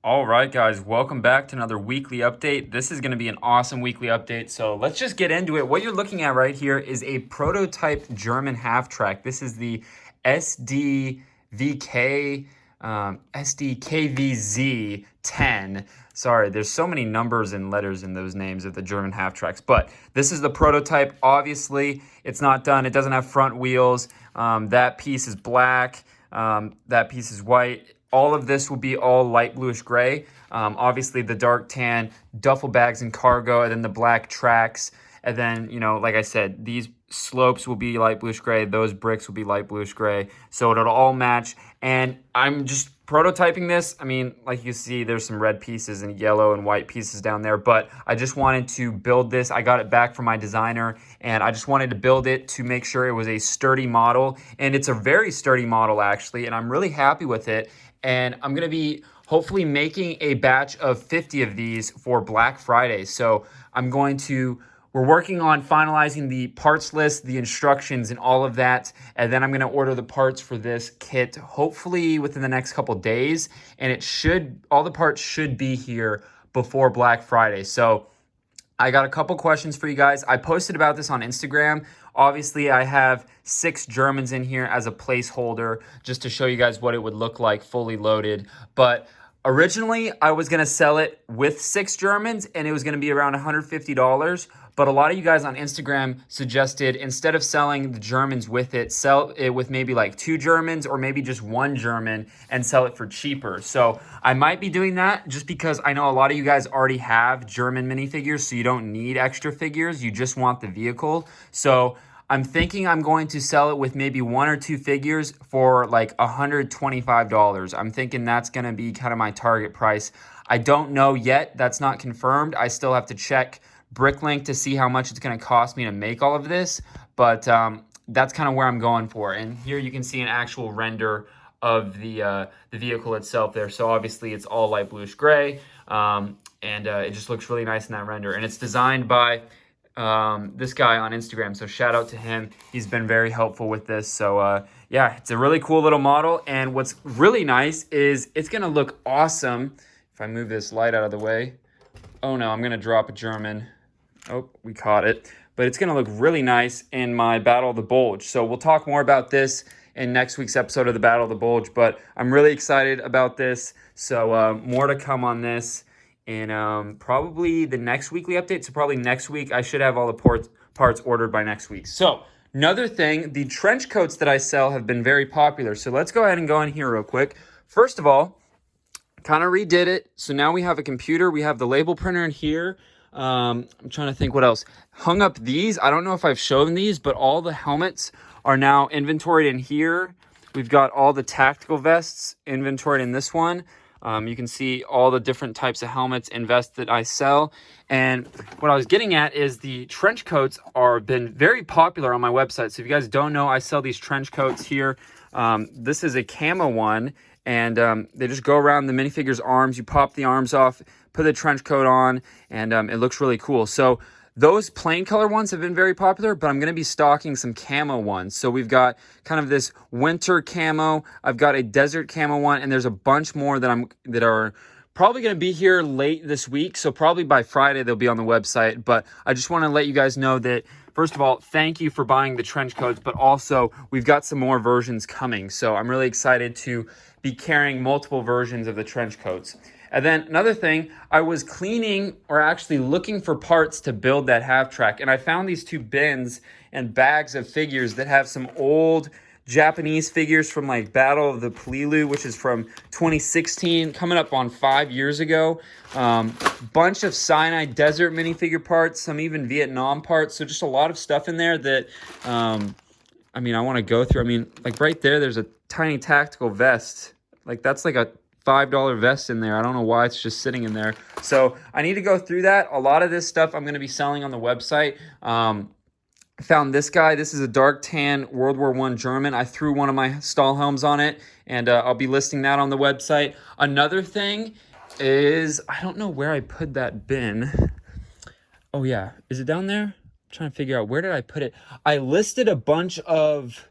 All right, guys, welcome back to another weekly update. This is going to be an awesome weekly update, so let's just get into it. What you're looking at right here is a prototype German half-track. This is the SDKVZ 10. Sorry, there's so many numbers and letters in those names of the German half-tracks, but this is the prototype. Obviously, it's not done. It doesn't have front wheels. That piece is black. That piece is white. All of this will be all light bluish gray. Obviously, the dark tan, duffel bags and cargo, and then the black tracks. And then, like I said, these slopes will be light bluish gray. Those bricks will be light bluish gray. So it'll all match. And I'm just prototyping this. I mean, like you see, there's some red pieces and yellow and white pieces down there. But I just wanted to build this. I got it back from my designer. And I just wanted to build it to make sure it was a sturdy model. And it's a very sturdy model, actually. And I'm really happy with it. And I'm going to be hopefully making a batch of 50 of these for Black Friday. So we're working on finalizing the parts list, the instructions, and all of that. And then I'm going to order the parts for this kit, hopefully within the next couple days. And all the parts should be here before Black Friday. So I got a couple questions for you guys. I posted about this on Instagram. Obviously, I have 6 Germans in here as a placeholder just to show you guys what it would look like fully loaded. But originally, I was going to sell it with 6 Germans, and it was going to be around $150. But a lot of you guys on Instagram suggested instead of selling the Germans with it, sell it with maybe like 2 Germans or maybe just 1 German and sell it for cheaper. So I might be doing that just because I know a lot of you guys already have German minifigures, so you don't need extra figures. You just want the vehicle. So I'm thinking I'm going to sell it with maybe 1 or 2 figures for like $125. I'm thinking that's going to be kind of my target price. I don't know yet. That's not confirmed. I still have to check BrickLink to see how much it's going to cost me to make all of this. But that's kind of where I'm going for. And here you can see an actual render of the vehicle itself there. So obviously it's all light bluish gray. And it just looks really nice in that render. And it's designed by this guy on Instagram, so shout out to him. He's been very helpful with this. So yeah, it's a really cool little model, and what's really nice is it's gonna look awesome if I move this light out of the way. Oh no, I'm gonna drop a German. Oh, we caught it. But it's gonna look really nice in my Battle of the Bulge. So we'll talk more about this in next week's episode of the Battle of the Bulge, but I'm really excited about this. So more to come on this. And probably the next weekly update. So probably next week, I should have all the parts ordered by next week. So another thing, the trench coats that I sell have been very popular. So let's go ahead and go in here real quick. First of all, kind of redid it. So now we have a computer. We have the label printer in here. I'm trying to think what else. Hung up these. I don't know if I've shown these, but all the helmets are now inventoried in here. We've got all the tactical vests inventoried in this one. You can see all the different types of helmets and vests that I sell. And what I was getting at is the trench coats are been very popular on my website. So if you guys don't know, I sell these trench coats here. This is a camo one, and they just go around the minifigure's arms. You pop the arms off, put the trench coat on, and it looks really cool. So those plain color ones have been very popular, but I'm going to be stocking some camo ones. So we've got kind of this winter camo. I've got a desert camo one, and there's a bunch more that are probably going to be here late this week. So probably by Friday, they'll be on the website. But I just want to let you guys know that, first of all, thank you for buying the trench coats, but also we've got some more versions coming. So I'm really excited to be carrying multiple versions of the trench coats. And then another thing, I was cleaning or actually looking for parts to build that half track. And I found these 2 bins and bags of figures that have some old Japanese figures from like Battle of the Polilu, which is from 2016, coming up on 5 years ago. Bunch of Sinai Desert minifigure parts, some even Vietnam parts. So just a lot of stuff in there that, I want to go through. I mean, like right there's a tiny tactical vest. Like that's like a $5 vest in there. I don't know why it's just sitting in there. So I need to go through that. A lot of this stuff I'm going to be selling on the website. I found this guy. This is a dark tan World War I German. I threw one of my Stahlhelms on it, and I'll be listing that on the website. Another thing is, I don't know where I put that bin. Oh yeah, is it down there? I'm trying to figure out, where did I put it? I listed a bunch of,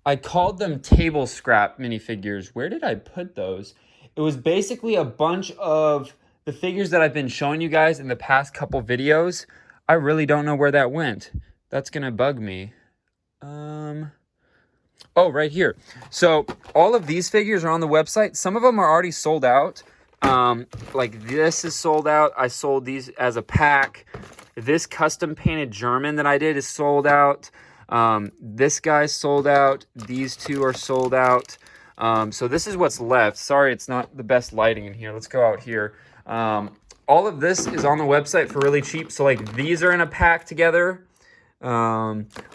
I called them table scrap minifigures. Where did I put those? It was basically a bunch of the figures that I've been showing you guys in the past couple videos. I really don't know where that went. That's gonna bug me. Oh, right here. So all of these figures are on the website. Some of them are already sold out. Like this is sold out. I sold these as a pack. This custom painted German that I did is sold out. This guy's sold out. These two are sold out. So this is what's left. Sorry, it's not the best lighting in here. Let's go out here. All of this is on the website for really cheap. So like these are in a pack together.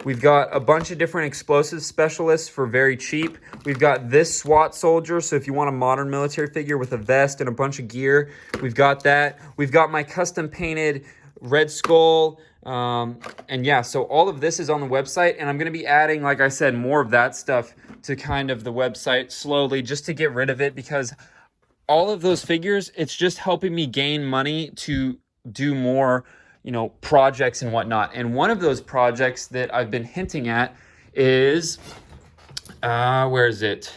We've got a bunch of different explosive specialists for very cheap. We've got this SWAT soldier. So if you want a modern military figure with a vest and a bunch of gear, we've got that. We've got my custom painted Red Skull. And yeah, so all of this is on the website, and I'm going to be adding, like I said, more of that stuff to kind of the website slowly just to get rid of it, because all of those figures, it's just helping me gain money to do more, you know, projects and whatnot. And one of those projects that I've been hinting at is, where is it?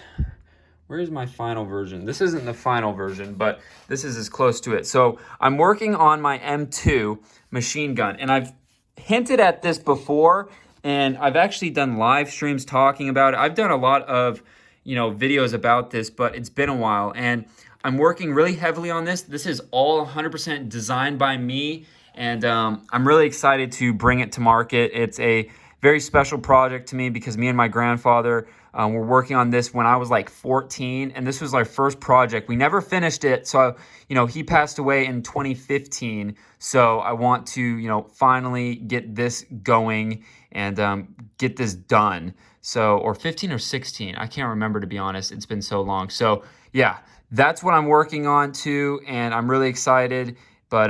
Where is my final version? This isn't the final version, but this is as close to it. So I'm working on my M2 machine gun, and I've hinted at this before, and I've actually done live streams talking about it. I've done a lot of, you know, videos about this, but it's been a while, and I'm working really heavily on this. This is all 100% designed by me, and I'm really excited to bring it to market. It's a very special project to me because me and my grandfather were working on this when I was like 14, and this was our first project. We never finished it, so you know, he passed away in 2015. So I want to, you know, finally get this going and get this done. So, or 15 or 16, I can't remember, to be honest. It's been so long. So yeah, that's what I'm working on too, and I'm really excited. But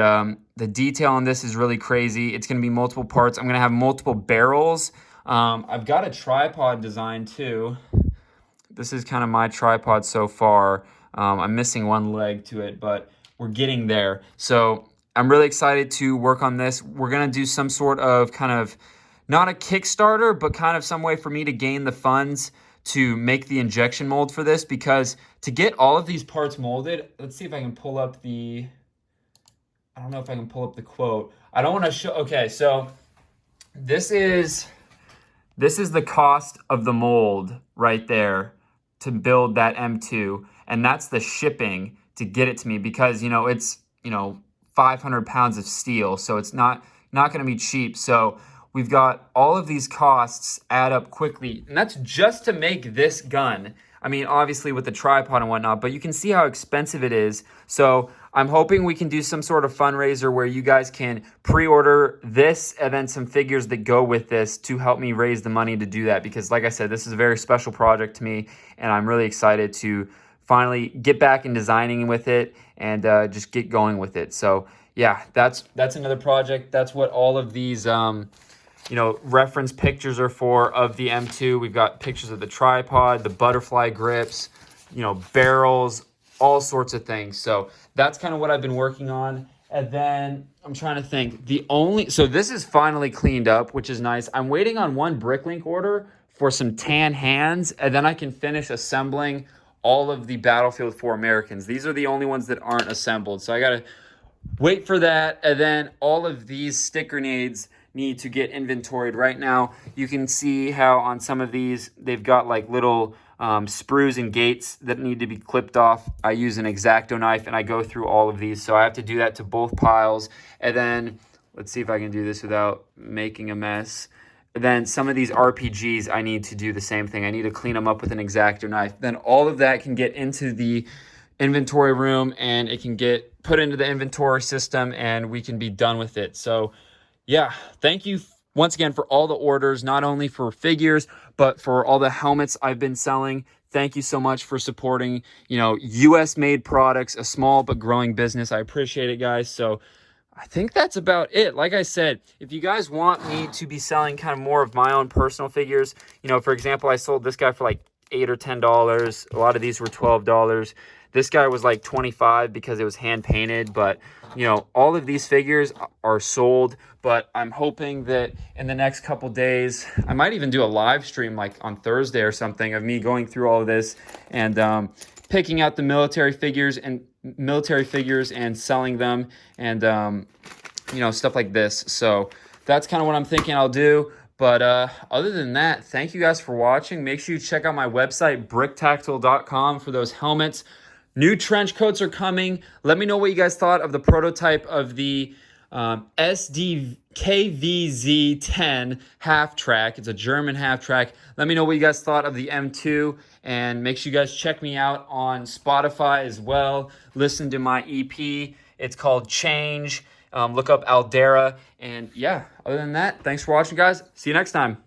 the detail on this is really crazy. It's going to be multiple parts. I'm going to have multiple barrels. I've got a tripod design too. This is kind of my tripod so far. I'm missing one leg to it, but we're getting there. So I'm really excited to work on this. We're going to do some sort of kind of, not a Kickstarter, but kind of some way for me to gain the funds to make the injection mold for this, because to get all of these parts molded, let's see if I can pull up the, I don't know if I can pull up the quote. I don't want to show, okay, so this is the cost of the mold right there to build that M2, and that's the shipping to get it to me, because, you know, it's, you know, 500 pounds of steel, so it's not going to be cheap. So we've got all of these costs add up quickly, and that's just to make this gun. I mean, obviously with the tripod and whatnot, but you can see how expensive it is. So I'm hoping we can do some sort of fundraiser where you guys can pre-order this and then some figures that go with this to help me raise the money to do that. Because like I said, this is a very special project to me, and I'm really excited to finally get back in designing with it and just get going with it. So yeah, that's another project. That's what all of these you know, reference pictures are for of the M2. We've got pictures of the tripod, the butterfly grips, you know, barrels, all sorts of things. So that's kind of what I've been working on. And then I'm trying to think, so this is finally cleaned up, which is nice. I'm waiting on one Bricklink order for some tan hands, and then I can finish assembling all of the Battlefield 4 Americans. These are the only ones that aren't assembled. So I got to wait for that. And then all of these stick grenades need to get inventoried. Right now, you can see how on some of these, they've got like little sprues and gates that need to be clipped off. I use an X-Acto knife and I go through all of these. So I have to do that to both piles. And then, let's see if I can do this without making a mess. Then some of these RPGs, I need to do the same thing. I need to clean them up with an X-Acto knife. Then all of that can get into the inventory room, and it can get put into the inventory system, and we can be done with it. So yeah, thank you once again for all the orders, not only for figures, but for all the helmets I've been selling. Thank you so much for supporting, you know, US made products, a small but growing business. I appreciate it, guys. So I think that's about it. Like I said, if you guys want me to be selling kind of more of my own personal figures, you know, for example, I sold this guy for like $8 or $10. A lot of these were $12. This guy was like $25 because it was hand painted, but you know, all of these figures are sold. But I'm hoping that in the next couple days, I might even do a live stream like on Thursday or something of me going through all of this and picking out the military figures and selling them, and you know, stuff like this. So that's kind of what I'm thinking I'll do. But other than that, thank you guys for watching. Make sure you check out my website, BrickTactical.com, for those helmets. New trench coats are coming. Let me know what you guys thought of the prototype of the KVZ10 half track. It's a German half track. Let me know what you guys thought of the M2, and make sure you guys check me out on Spotify as well. Listen to my EP. It's called Change. Look up Aldera. And yeah, other than that, thanks for watching, guys. See you next time.